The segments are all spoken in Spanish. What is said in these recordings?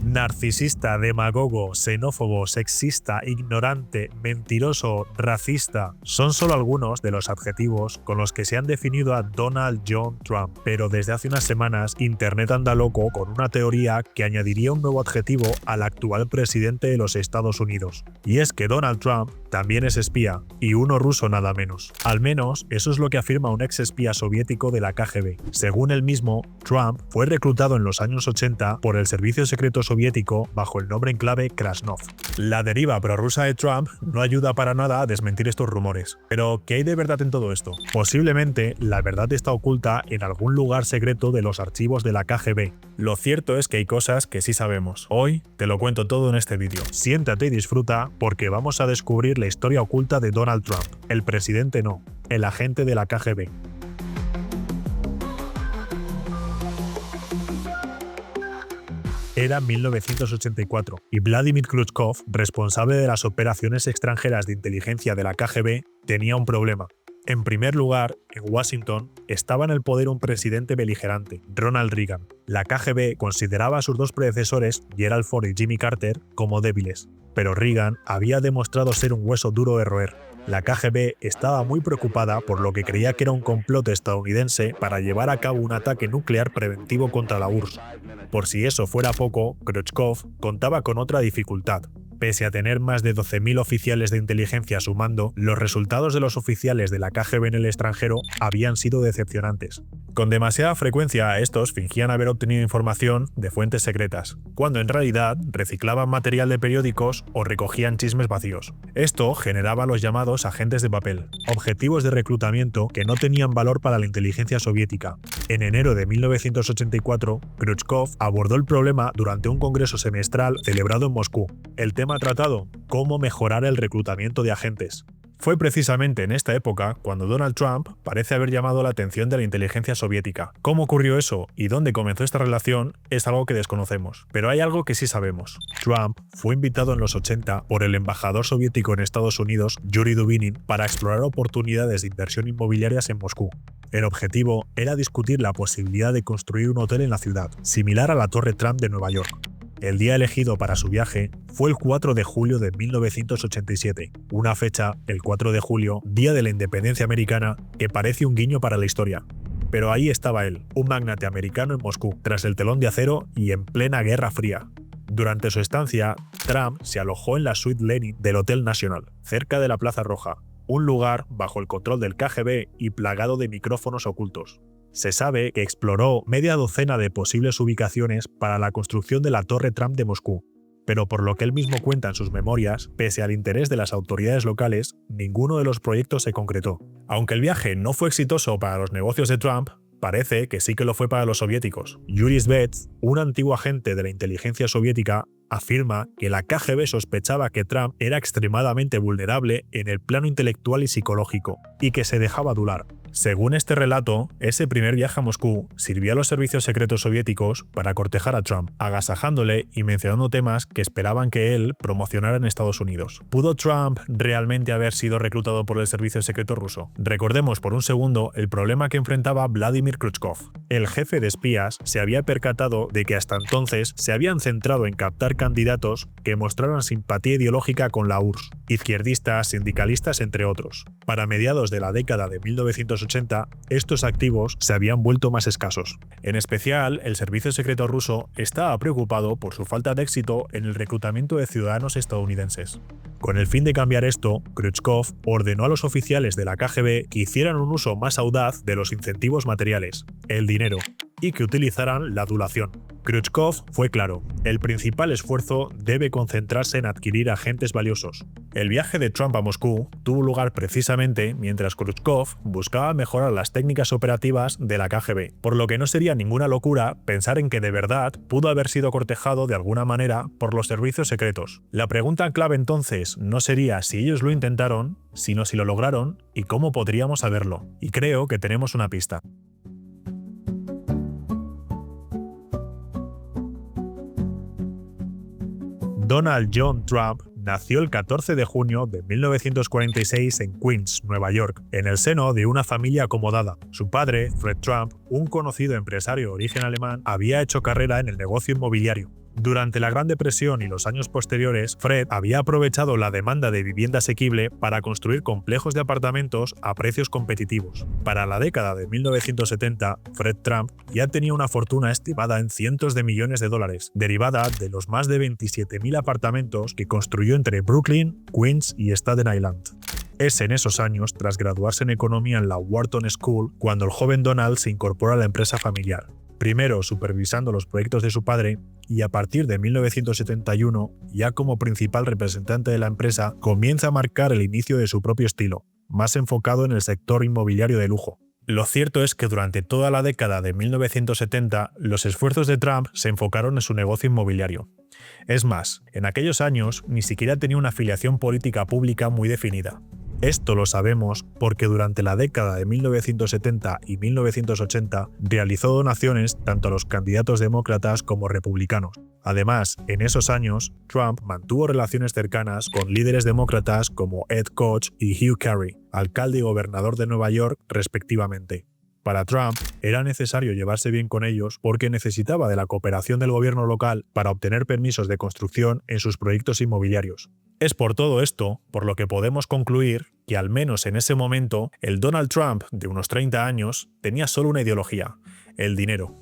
Narcisista, demagogo, xenófobo, sexista, ignorante, mentiroso, racista, son solo algunos de los adjetivos con los que se han definido a Donald John Trump. Pero desde hace unas semanas, Internet anda loco con una teoría que añadiría un nuevo adjetivo al actual presidente de los Estados Unidos. Y es que Donald Trump también es espía, y uno ruso nada menos. Al menos, eso es lo que afirma un ex espía soviético de la KGB. Según él mismo, Trump fue reclutado en los años 80 por el servicio secreto soviético bajo el nombre en clave Krasnov. La deriva prorrusa de Trump no ayuda para nada a desmentir estos rumores. Pero, ¿qué hay de verdad en todo esto? Posiblemente, la verdad está oculta en algún lugar secreto de los archivos de la KGB. Lo cierto es que hay cosas que sí sabemos. Hoy te lo cuento todo en este vídeo. Siéntate y disfruta porque vamos a descubrir la historia oculta de Donald Trump. El presidente no, el agente de la KGB. Era 1984 y Vladimir Khrushchev, responsable de las operaciones extranjeras de inteligencia de la KGB, tenía un problema. En primer lugar, en Washington estaba en el poder un presidente beligerante, Ronald Reagan. La KGB consideraba a sus dos predecesores, Gerald Ford y Jimmy Carter, como débiles, pero Reagan había demostrado ser un hueso duro de roer. La KGB estaba muy preocupada por lo que creía que era un complot estadounidense para llevar a cabo un ataque nuclear preventivo contra la URSS. Por si eso fuera poco, Khrushchev contaba con otra dificultad. Pese a tener más de 12.000 oficiales de inteligencia a su mando, los resultados de los oficiales de la KGB en el extranjero habían sido decepcionantes. Con demasiada frecuencia, estos fingían haber obtenido información de fuentes secretas, cuando en realidad reciclaban material de periódicos o recogían chismes vacíos. Esto generaba los llamados agentes de papel, objetivos de reclutamiento que no tenían valor para la inteligencia soviética. En enero de 1984, Khrushchev abordó el problema durante un congreso semestral celebrado en Moscú. El tema tratado: cómo mejorar el reclutamiento de agentes. Fue precisamente en esta época cuando Donald Trump parece haber llamado la atención de la inteligencia soviética. ¿Cómo ocurrió eso y dónde comenzó esta relación es algo que desconocemos? Pero hay algo que sí sabemos. Trump fue invitado en los 80 por el embajador soviético en Estados Unidos, Yuri Dubinin, para explorar oportunidades de inversión inmobiliarias en Moscú. El objetivo era discutir la posibilidad de construir un hotel en la ciudad, similar a la Torre Trump de Nueva York. El día elegido para su viaje fue el 4 de julio de 1987, una fecha, el 4 de julio, Día de la Independencia Americana, que parece un guiño para la historia. Pero ahí estaba él, un magnate americano en Moscú, tras el telón de acero y en plena Guerra Fría. Durante su estancia, Trump se alojó en la suite Lenin del Hotel National, cerca de la Plaza Roja, un lugar bajo el control del KGB y plagado de micrófonos ocultos. Se sabe que exploró media docena de posibles ubicaciones para la construcción de la Torre Trump de Moscú, pero por lo que él mismo cuenta en sus memorias, pese al interés de las autoridades locales, ninguno de los proyectos se concretó. Aunque el viaje no fue exitoso para los negocios de Trump, parece que sí que lo fue para los soviéticos. Yuri Svets, un antiguo agente de la inteligencia soviética, afirma que la KGB sospechaba que Trump era extremadamente vulnerable en el plano intelectual y psicológico, y que se dejaba adular. Según este relato, ese primer viaje a Moscú sirvió a los servicios secretos soviéticos para cortejar a Trump, agasajándole y mencionando temas que esperaban que él promocionara en Estados Unidos. ¿Pudo Trump realmente haber sido reclutado por el servicio secreto ruso? Recordemos por un segundo el problema que enfrentaba Vladimir Khrushchev. El jefe de espías se había percatado de que hasta entonces se habían centrado en captar candidatos que mostraran simpatía ideológica con la URSS, izquierdistas, sindicalistas, entre otros. Para mediados de la década de 1980, estos activos se habían vuelto más escasos. En especial, el servicio secreto ruso estaba preocupado por su falta de éxito en el reclutamiento de ciudadanos estadounidenses. Con el fin de cambiar esto, Khrushchev ordenó a los oficiales de la KGB que hicieran un uso más audaz de los incentivos materiales, el dinero, y que utilizaran la adulación. Khrushchev fue claro: el principal esfuerzo debe concentrarse en adquirir agentes valiosos. El viaje de Trump a Moscú tuvo lugar precisamente mientras Khrushchev buscaba mejorar las técnicas operativas de la KGB, por lo que no sería ninguna locura pensar en que de verdad pudo haber sido cortejado de alguna manera por los servicios secretos. La pregunta clave entonces no sería si ellos lo intentaron, sino si lo lograron y cómo podríamos saberlo. Y creo que tenemos una pista. Donald John Trump nació el 14 de junio de 1946 en Queens, Nueva York, en el seno de una familia acomodada. Su padre, Fred Trump, un conocido empresario de origen alemán, había hecho carrera en el negocio inmobiliario. Durante la Gran Depresión y los años posteriores, Fred había aprovechado la demanda de vivienda asequible para construir complejos de apartamentos a precios competitivos. Para la década de 1970, Fred Trump ya tenía una fortuna estimada en cientos de millones de dólares, derivada de los más de 27.000 apartamentos que construyó entre Brooklyn, Queens y Staten Island. Es en esos años, tras graduarse en economía en la Wharton School, cuando el joven Donald se incorpora a la empresa familiar. Primero supervisando los proyectos de su padre y a partir de 1971, ya como principal representante de la empresa, comienza a marcar el inicio de su propio estilo, más enfocado en el sector inmobiliario de lujo. Lo cierto es que durante toda la década de 1970, los esfuerzos de Trump se enfocaron en su negocio inmobiliario. Es más, en aquellos años ni siquiera tenía una afiliación política pública muy definida. Esto lo sabemos porque durante la década de 1970 y 1980 realizó donaciones tanto a los candidatos demócratas como republicanos. Además, en esos años, Trump mantuvo relaciones cercanas con líderes demócratas como Ed Koch y Hugh Carey, alcalde y gobernador de Nueva York respectivamente. Para Trump, era necesario llevarse bien con ellos porque necesitaba de la cooperación del gobierno local para obtener permisos de construcción en sus proyectos inmobiliarios. Es por todo esto por lo que podemos concluir que al menos en ese momento el Donald Trump de unos 30 años tenía solo una ideología: el dinero.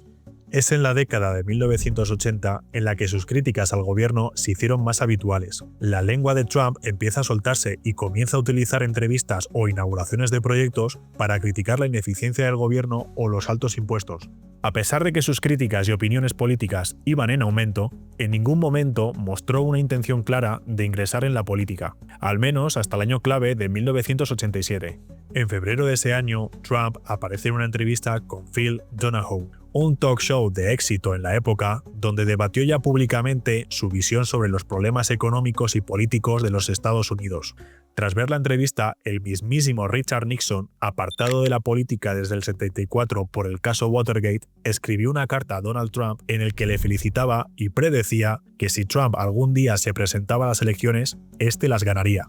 Es en la década de 1980 en la que sus críticas al gobierno se hicieron más habituales. La lengua de Trump empieza a soltarse y comienza a utilizar entrevistas o inauguraciones de proyectos para criticar la ineficiencia del gobierno o los altos impuestos. A pesar de que sus críticas y opiniones políticas iban en aumento, en ningún momento mostró una intención clara de ingresar en la política, al menos hasta el año clave de 1987. En febrero de ese año, Trump aparece en una entrevista con Phil Donahue, un talk show de éxito en la época, donde debatió ya públicamente su visión sobre los problemas económicos y políticos de los Estados Unidos. Tras ver la entrevista, el mismísimo Richard Nixon, apartado de la política desde el 74 por el caso Watergate, escribió una carta a Donald Trump en el que le felicitaba y predecía que si Trump algún día se presentaba a las elecciones, este las ganaría.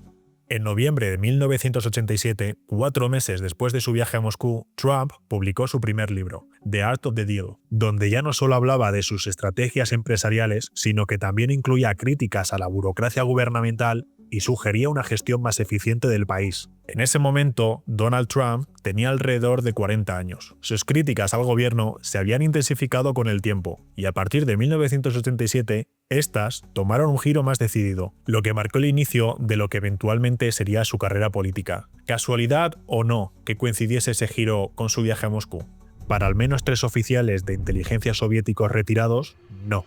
En noviembre de 1987, 4 meses después de su viaje a Moscú, Trump publicó su primer libro, The Art of the Deal, donde ya no solo hablaba de sus estrategias empresariales, sino que también incluía críticas a la burocracia gubernamental y sugería una gestión más eficiente del país. En ese momento, Donald Trump tenía alrededor de 40 años. Sus críticas al gobierno se habían intensificado con el tiempo, y a partir de 1987, estas tomaron un giro más decidido, lo que marcó el inicio de lo que eventualmente sería su carrera política. ¿Casualidad o no que coincidiese ese giro con su viaje a Moscú? Para al menos 3 oficiales de inteligencia soviéticos retirados, no.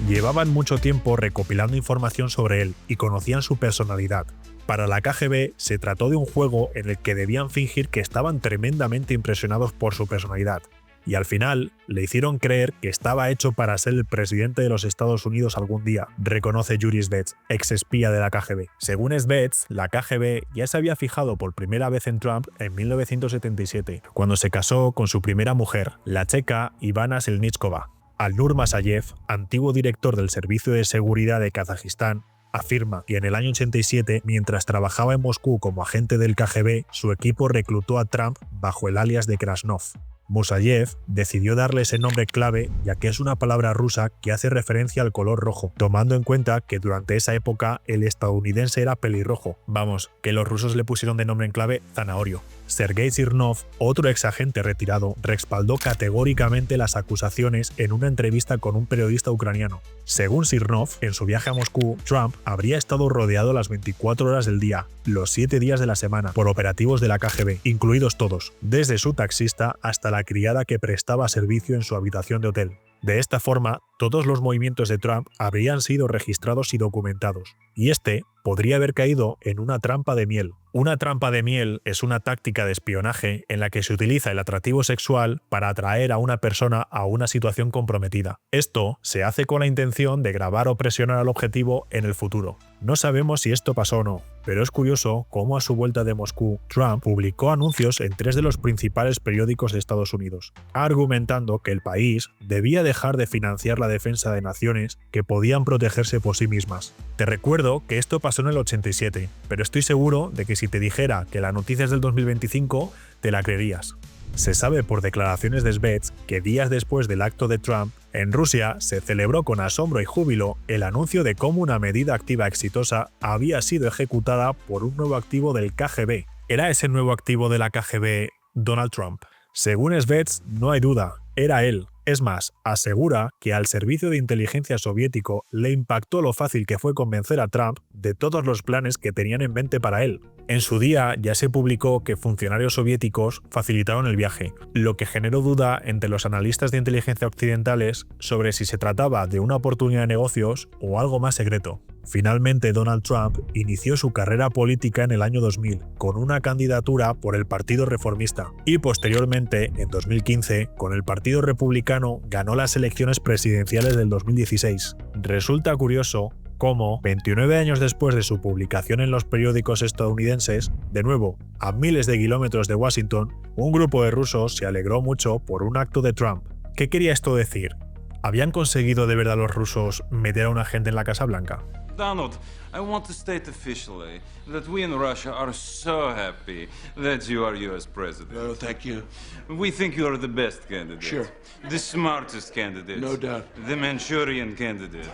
Llevaban mucho tiempo recopilando información sobre él y conocían su personalidad. Para la KGB se trató de un juego en el que debían fingir que estaban tremendamente impresionados por su personalidad, y al final le hicieron creer que estaba hecho para ser el presidente de los Estados Unidos algún día, reconoce Yuri Svets, ex espía de la KGB. Según Svets, la KGB ya se había fijado por primera vez en Trump en 1977, cuando se casó con su primera mujer, la checa Ivana Selnichkova. Alnur Masayev, antiguo director del Servicio de Seguridad de Kazajistán, afirma que en el año 87, mientras trabajaba en Moscú como agente del KGB, su equipo reclutó a Trump bajo el alias de Krasnov. Musayev decidió darle ese nombre clave ya que es una palabra rusa que hace referencia al color rojo, tomando en cuenta que durante esa época el estadounidense era pelirrojo. Vamos, que los rusos le pusieron de nombre en clave zanahorio. Sergei Smirnov, otro exagente retirado, respaldó categóricamente las acusaciones en una entrevista con un periodista ucraniano. Según Smirnov, en su viaje a Moscú, Trump habría estado rodeado las 24 horas del día, los 7 días de la semana, por operativos de la KGB, incluidos todos, desde su taxista hasta la criada que prestaba servicio en su habitación de hotel. De esta forma, todos los movimientos de Trump habrían sido registrados y documentados, y este podría haber caído en una trampa de miel. Una trampa de miel es una táctica de espionaje en la que se utiliza el atractivo sexual para atraer a una persona a una situación comprometida. Esto se hace con la intención de grabar o presionar al objetivo en el futuro. No sabemos si esto pasó o no, pero es curioso cómo a su vuelta de Moscú, Trump publicó anuncios en 3 de los principales periódicos de Estados Unidos, argumentando que el país debía dejar de financiar la defensa de naciones que podían protegerse por sí mismas. Te recuerdo que esto pasó en el 87, pero estoy seguro de que si te dijera que la noticia es del 2025, te la creerías. Se sabe por declaraciones de Svets que días después del acto de Trump, en Rusia se celebró con asombro y júbilo el anuncio de cómo una medida activa exitosa había sido ejecutada por un nuevo activo del KGB. ¿Era ese nuevo activo de la KGB Donald Trump? Según Svets, no hay duda, era él. Es más, asegura que al servicio de inteligencia soviético le impactó lo fácil que fue convencer a Trump de todos los planes que tenían en mente para él. En su día ya se publicó que funcionarios soviéticos facilitaron el viaje, lo que generó duda entre los analistas de inteligencia occidentales sobre si se trataba de una oportunidad de negocios o algo más secreto. Finalmente, Donald Trump inició su carrera política en el año 2000 con una candidatura por el Partido Reformista y posteriormente, en 2015, con el Partido Republicano ganó las elecciones presidenciales del 2016. Resulta curioso cómo, 29 años después de su publicación en los periódicos estadounidenses, de nuevo, a miles de kilómetros de Washington, un grupo de rusos se alegró mucho por un acto de Trump. ¿Qué quería esto decir? ¿Habían conseguido de verdad los rusos meter a un agente en la Casa Blanca? Donald, I want to state officially that we in Russia are so happy that you are US president. Oh, thank you. We think you are the best candidate. Sure. The smartest candidate. No doubt. The Manchurian candidate.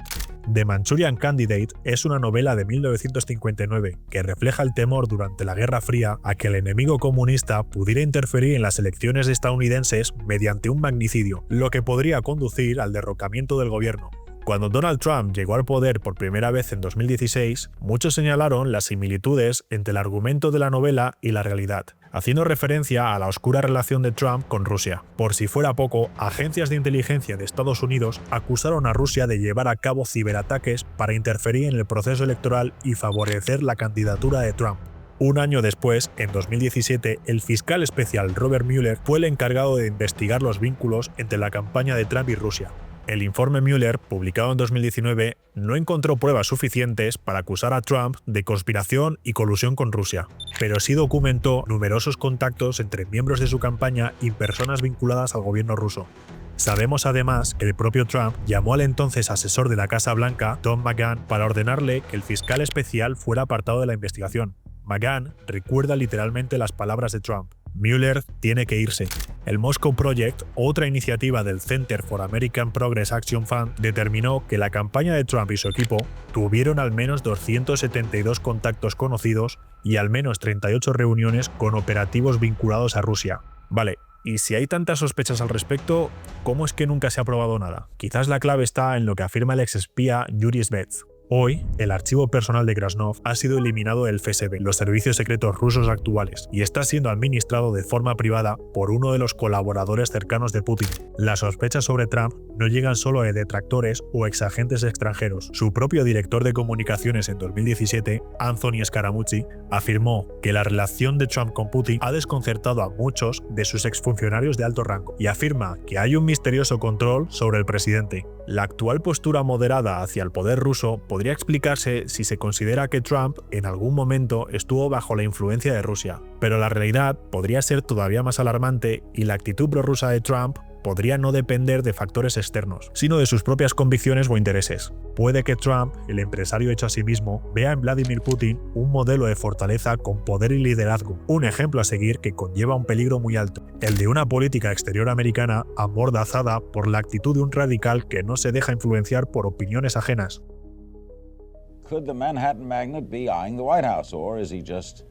The Manchurian Candidate es una novela de 1959 que refleja el temor durante la Guerra Fría a que el enemigo comunista pudiera interferir en las elecciones estadounidenses mediante un magnicidio, lo que podría conducir al derrocamiento del gobierno. Cuando Donald Trump llegó al poder por primera vez en 2016, muchos señalaron las similitudes entre el argumento de la novela y la realidad, haciendo referencia a la oscura relación de Trump con Rusia. Por si fuera poco, agencias de inteligencia de Estados Unidos acusaron a Rusia de llevar a cabo ciberataques para interferir en el proceso electoral y favorecer la candidatura de Trump. Un año después, en 2017, el fiscal especial Robert Mueller fue el encargado de investigar los vínculos entre la campaña de Trump y Rusia. El informe Mueller, publicado en 2019, no encontró pruebas suficientes para acusar a Trump de conspiración y colusión con Rusia, pero sí documentó numerosos contactos entre miembros de su campaña y personas vinculadas al gobierno ruso. Sabemos además que el propio Trump llamó al entonces asesor de la Casa Blanca, Tom McGahn, para ordenarle que el fiscal especial fuera apartado de la investigación. McGahn recuerda literalmente las palabras de Trump: Mueller tiene que irse. El Moscow Project, otra iniciativa del Center for American Progress Action Fund, determinó que la campaña de Trump y su equipo tuvieron al menos 272 contactos conocidos y al menos 38 reuniones con operativos vinculados a Rusia. Vale, y si hay tantas sospechas al respecto, ¿cómo es que nunca se ha probado nada? Quizás la clave está en lo que afirma el exespía Yuri Svets. Hoy, el archivo personal de Krasnov ha sido eliminado del FSB, los servicios secretos rusos actuales, y está siendo administrado de forma privada por uno de los colaboradores cercanos de Putin. Las sospechas sobre Trump no llegan solo de detractores o exagentes extranjeros. Su propio director de comunicaciones en 2017, Anthony Scaramucci, afirmó que la relación de Trump con Putin ha desconcertado a muchos de sus exfuncionarios de alto rango, y afirma que hay un misterioso control sobre el presidente. La actual postura moderada hacia el poder ruso podría explicarse si se considera que Trump en algún momento estuvo bajo la influencia de Rusia, pero la realidad podría ser todavía más alarmante y la actitud prorrusa de Trump podría no depender de factores externos, sino de sus propias convicciones o intereses. Puede que Trump, el empresario hecho a sí mismo, vea en Vladimir Putin un modelo de fortaleza con poder y liderazgo, un ejemplo a seguir que conlleva un peligro muy alto, el de una política exterior americana amordazada por la actitud de un radical que no se deja influenciar por opiniones ajenas. Could the Manhattan magnate be eyeing the White House, or is he just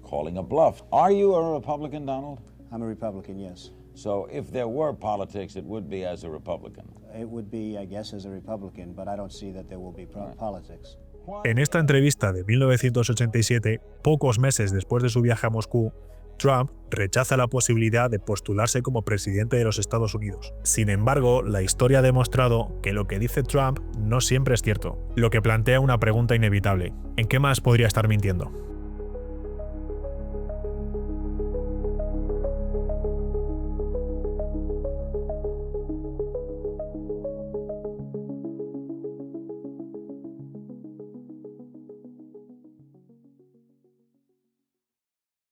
calling a bluff? Are you a Republican, Donald? I'm a Republican, yes. So if there were politics, it would be as a Republican. It would be, I guess, as a Republican, but I don't see that there will be politics. En esta entrevista de 1987, pocos meses después de su viaje a Moscú, Trump rechaza la posibilidad de postularse como presidente de los Estados Unidos. Sin embargo, la historia ha demostrado que lo que dice Trump no siempre es cierto, lo que plantea una pregunta inevitable: ¿en qué más podría estar mintiendo?